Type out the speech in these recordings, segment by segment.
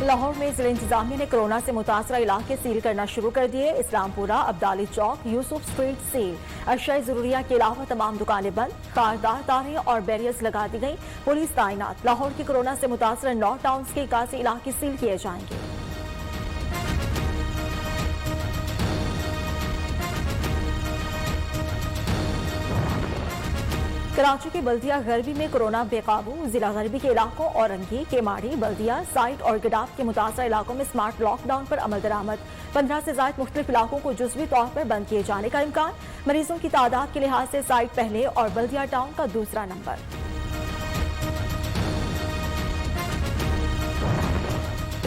लाहौर में जिला इंतजामिया ने कोरोना से मुतासरा इलाके सील करना शुरू कर दिए। इस्लामपुरा, अब्दाली चौक, यूसुफ स्ट्रीट सील। अशिया जरूरिया के अलावा तमाम दुकानें बंद, खारदार तारें और बैरियर्स लगा दी गई। पुलिस तैनात। लाहौर के कोरोना से मुतासरा 9 टाउन्स के 81 इलाके सील किए जाएंगे। कराची के बल्दिया गरबी में कोरोना बेकाबू। जिला गरबी के इलाकों औरंगी, केमाड़ी, बल्दिया, साइट और गडाफ के मुतासर इलाकों में स्मार्ट लॉकडाउन पर अमल दरामद। 15 से ज्यादा मुख्तलिफ इलाकों को जुज़वी तौर पर बंद किए जाने का इम्कान। मरीजों की तादाद के लिहाज से साइट पहले और बल्दिया टाउन का दूसरा नंबर।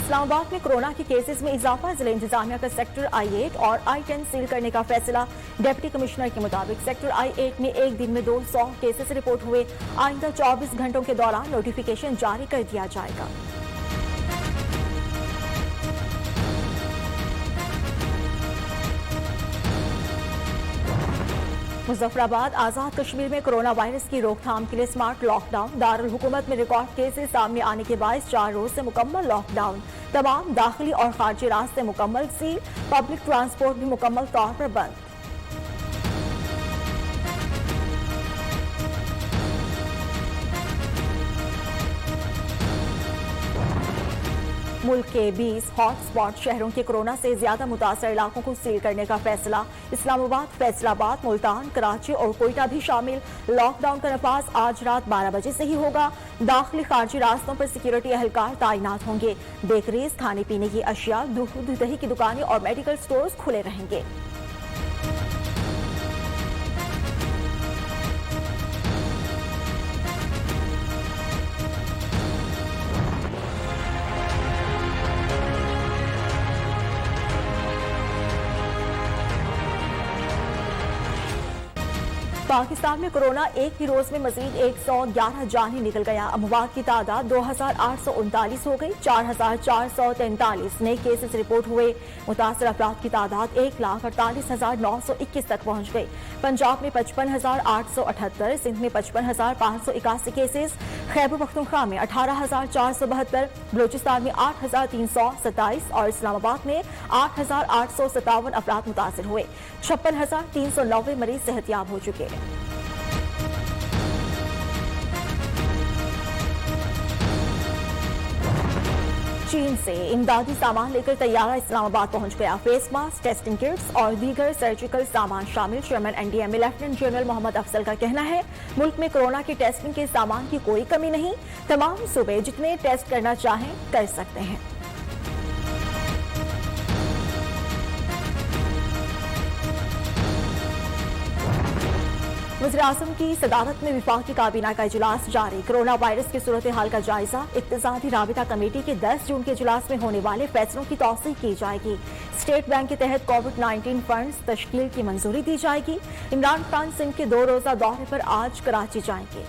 इस्लामाबाद में कोरोना के केसेस में इजाफा। जिला इंतजामिया का सेक्टर I8 और I10 सील करने का फैसला। डिप्टी कमिश्नर के मुताबिक सेक्टर I8 में एक दिन में 200 केसेस रिपोर्ट हुए। आइंदा 24 घंटों के दौरान नोटिफिकेशन जारी कर दिया जाएगा। मुजफ्फराबाद, आजाद कश्मीर में कोरोना वायरस की रोकथाम के लिए स्मार्ट लॉकडाउन। दारुल हुकूमत में रिकॉर्ड केसेस सामने आने के बायस 4 रोज से मुकम्मल लॉकडाउन। तमाम दाखिली और खारजी रास्ते मुकम्मल सील। पब्लिक ट्रांसपोर्ट भी मुकम्मल तौर पर बंद। मुल्क के 20 हॉटस्पॉट शहरों के कोरोना से ज्यादा मुतासर इलाकों को सील करने का फैसला। इस्लामाबाद, फैसलाबाद, मुल्तान, कराची और कोयटा भी शामिल। लॉकडाउन का नफाज आज रात 12 बजे से ही होगा। दाखिली खारजी रास्तों पर सिक्योरिटी एहलकार तैनात होंगे। बेकरीज, खाने पीने की अशिया, दूध दही की दुकानें और मेडिकल स्टोर्स खुले रहेंगे। पाकिस्तान में कोरोना एक ही रोज में मजीद 111 जान ही निकल गया। अमवात की तादाद 2839 हो गई। 4443 नए केसेस रिपोर्ट हुए। मुतासर अफराद की तादाद 1,48,921 तक पहुंच गई। पंजाब में 55,878, सिंध में 55,581 केसेस, खैबर पख्तूनख्वा में 18,472, बलूचिस्तान में 8,327 और इस्लामाबाद में 8,857 अफराद मुतासर हुए। 56,390 मरीज सेहतयाब हो चुके हैं। चीन से इमदादी सामान लेकर तैयारा इस्लामाबाद पहुंच गया। फेस मास्क, टेस्टिंग किट्स और दीगर सर्जिकल सामान शामिल। Chairman NDMA lieutenant general Muhammad Afzal का कहना है, मुल्क में कोरोना की टेस्टिंग के सामान की कोई कमी नहीं। तमाम सूबे जितने टेस्ट करना चाहें कर सकते हैं। वज़ीर-ए-आज़म की सदारत में विफाकी काबीना का इजलास जारी। कोरोना वायरस की सूरत हाल का जायजा। इत्तेहादी राबिता कमेटी के 10 जून के इजलास में होने वाले फैसलों की तौसीक की जाएगी। स्टेट बैंक के तहत कोविड-19 फंड्स तश्कील की मंजूरी दी जाएगी। इमरान खान सिंध के 2 रोजा दौरे पर आज कराची जाएंगे।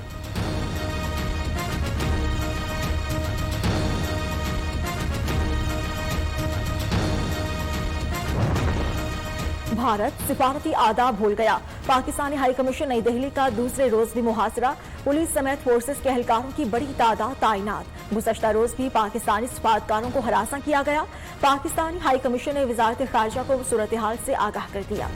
भारत सिफारती आदाब भूल गया। पाकिस्तानी हाई कमीशन नई दिल्ली का दूसरे रोज भी मुहासरा। पुलिस समेत फोर्सेस के एहलकारों की बड़ी तादाद तैनात। गुज़श्ता रोज भी पाकिस्तानी सफारतकारों को हरासा किया गया। पाकिस्तानी हाई कमीशन ने वजारत खारजा को सूरत हाल से आगाह कर दिया।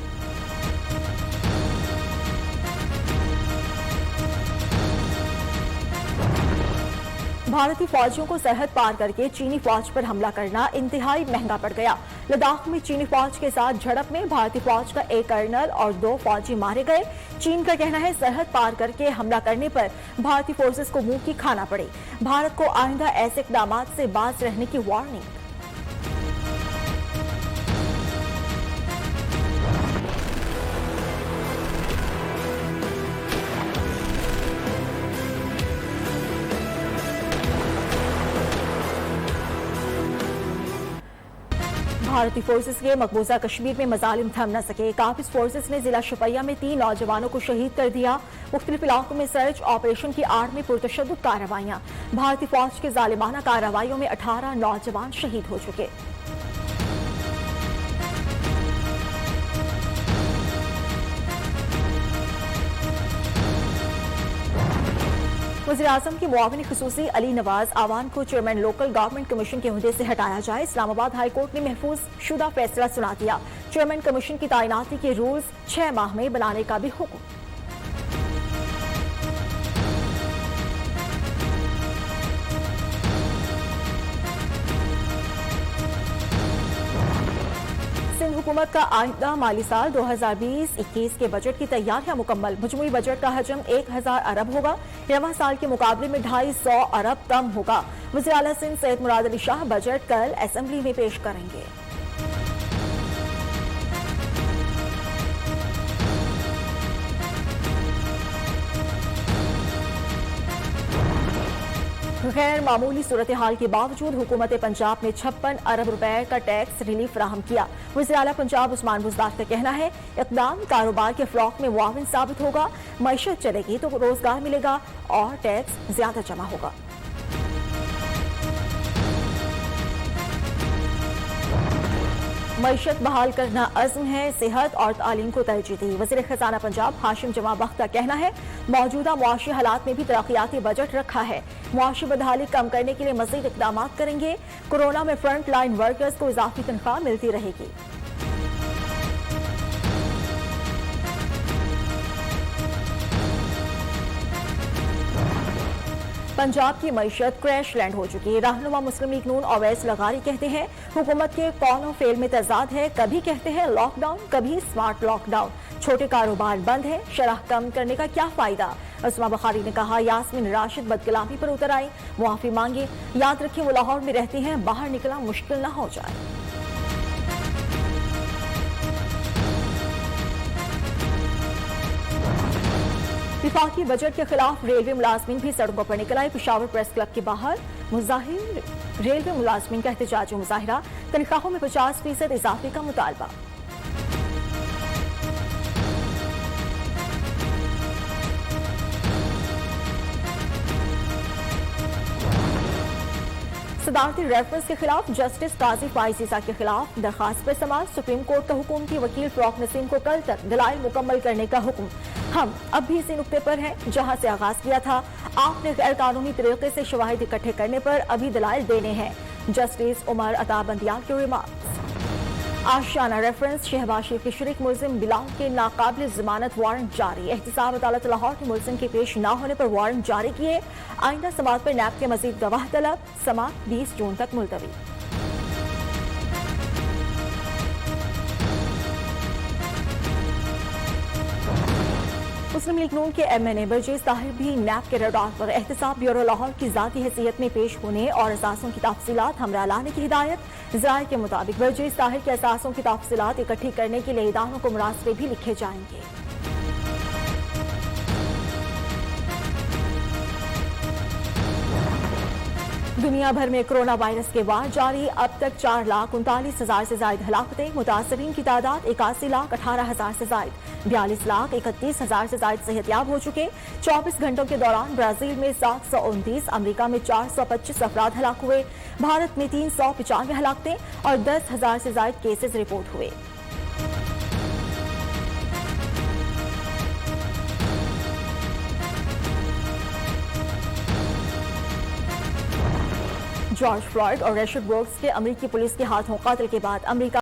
भारतीय फौजियों को सरहद पार करके चीनी फौज पर हमला करना इंतहाई महंगा पड़ गया। लद्दाख में चीनी फौज के साथ झड़प में भारतीय फौज का एक कर्नल और 2 फौजी मारे गए। चीन का कहना है सरहद पार करके हमला करने पर भारतीय फोर्सेस को मुंह की खाना पड़े। भारत को आइंदा ऐसे इकदाम से बाज रहने की वार्निंग। भारतीय फोर्सेस के मकबूजा कश्मीर में मजालिम थम न सके। काफिज फोर्सेस ने जिला शुपिया में 3 नौजवानों को शहीद कर दिया। मुख्तलिफ इलाकों में सर्च ऑपरेशन की आड़ में पुरतशद्दुद कार्रवाइयां। भारतीय फौज की जालिमाना कार्रवाइयों में 18 नौजवान शहीद हो चुके। वज़ीर-ए-आज़म की मुआविन खुसूसी अली नवाज आवान को चेयरमैन लोकल गवर्नमेंट कमीशन के ओहदे से हटाया जाए। इस्लामाबाद हाई कोर्ट ने महफूज शुदा फैसला सुना दिया। चेयरमैन कमीशन की तैनाती के रूल्स 6 माह में बनाने का भी हुक्म। सिंध हुकूमत का आइंदा माली साल 2020-21 के बजट की तैयारियां मुकम्मल। मजमूई बजट का हजम 1000 अरब होगा। रवा साल के मुकाबले में 250 अरब कम होगा। वज़ीर आला सिंध सैयद मुराद अली शाह बजट कल असेंबली में पेश करेंगे। गैर मामूली सूरत हाल के बावजूद हुकूमत पंजाब ने 56 अरब रुपए का टैक्स रिलीफ फराहम किया। वज़ीर आला पंजाब उस्मान बुज़दार का कहना है, इक़दाम कारोबार के फ़रोग़ में मुआविन साबित होगा। मईशत चलेगी तो रोजगार मिलेगा और टैक्स ज्यादा जमा होगा। मईशत बहाल करना अज़्म है, सेहत और तालीम को तरजीह दी। वज़ीर खजाना पंजाब हाशिम जमा बख्त का कहना है, मौजूदा मुआशी हालात में भी तरक्याती बजट रखा है। मुआशी बदहाली कम करने के लिए मज़ीद इक़दाम करेंगे। कोरोना में फ्रंट लाइन वर्कर्स को इजाफी तनख्वाह मिलती रहेगी। पंजाब की मईशत क्रैश लैंड हो चुकी है। रहनुमा मुस्लिम लीग नून अवैस लगारी कहते हैं, हुकूमत के कौल फेल में तजाद है। कभी कहते हैं लॉकडाउन, कभी स्मार्ट लॉकडाउन। छोटे कारोबार बंद है, शरह कम करने का क्या फायदा। उस्मा बुखारी ने कहा, यास्मीन राशिद बदकलामी पर उतर आई, मुआफी मांगे। याद रखें वो लाहौर में रहती हैं, बाहर निकलना मुश्किल न हो जाए। विफाकी बजट के खिलाफ रेलवे मुलाजमीन भी सड़कों पर निकल आए। पेशावर प्रेस क्लब के बाहर मुजाहिर रेलवे मुलाजमीन का एहतजाजी मुजाहिरा। तनख्वाहों में 50% इजाफे का मुतालबा। सदारती रेफरेंस के खिलाफ जस्टिस काजी फाइजीसा के खिलाफ दरखास्त पर समाज। सुप्रीम कोर्ट का हुकूमती वकील फ़रोग़ नसीम को कल तक दलाइल मुकम्मल करने का हुक्म। हम अब भी इसी नुक्ते पर हैं जहां से आगाज किया था। आपने गैर कानूनी तरीके से शवाहिद इकट्ठे करने पर अभी दलाइल देने हैं। जस्टिस उमर अता बंदियाल के रिमार्क्स। आशियाना रेफरेंस शहबाज शरीफ के शरीक मुलजिम बिलाल के नाकाबिल जमानत वारंट जारी। एहतसाब अदालत लाहौर के मुलजिम के पेश न होने पर वारंट जारी किए। आइंदा समात पर नैब के मजीद गवाह तलब। समात 20 जून तक मुलतवी। मुस्लिम लीग नून के MNA बरजेस ताहिर भी नैब के रडार पर। एहतसाब ब्यूरो लाहौर की जाती हैसियत में पेश होने और असासों की तफसीलात हमरा लाने की हिदायत। ज़राए के मुताबिक बरजेस ताहिर के असासों की तफसीलात इकट्ठी करने के लिए इदारों को मुरासले भी लिखे जाएंगे। दुनिया भर में कोरोना वायरस के वार जारी। अब तक 4,39,000 से ज्यादा हलाकतें। मुतासरीन की तादाद 81,18,000 से ज्यादा। 42,31,000 से ज्यादा सेहतयाब हो चुके। 24 घंटों के दौरान ब्राजील में 729, अमेरिका में 425 अफराद हलाक हुए। भारत में 395 हलाकतें और 10,000 से ज्यादा केसेस रिपोर्ट हुए। जॉर्ज फ्लॉयड और रैशर्ड ब्रोक्स के अमेरिकी पुलिस के हाथों कत्ल के बाद अमेरिका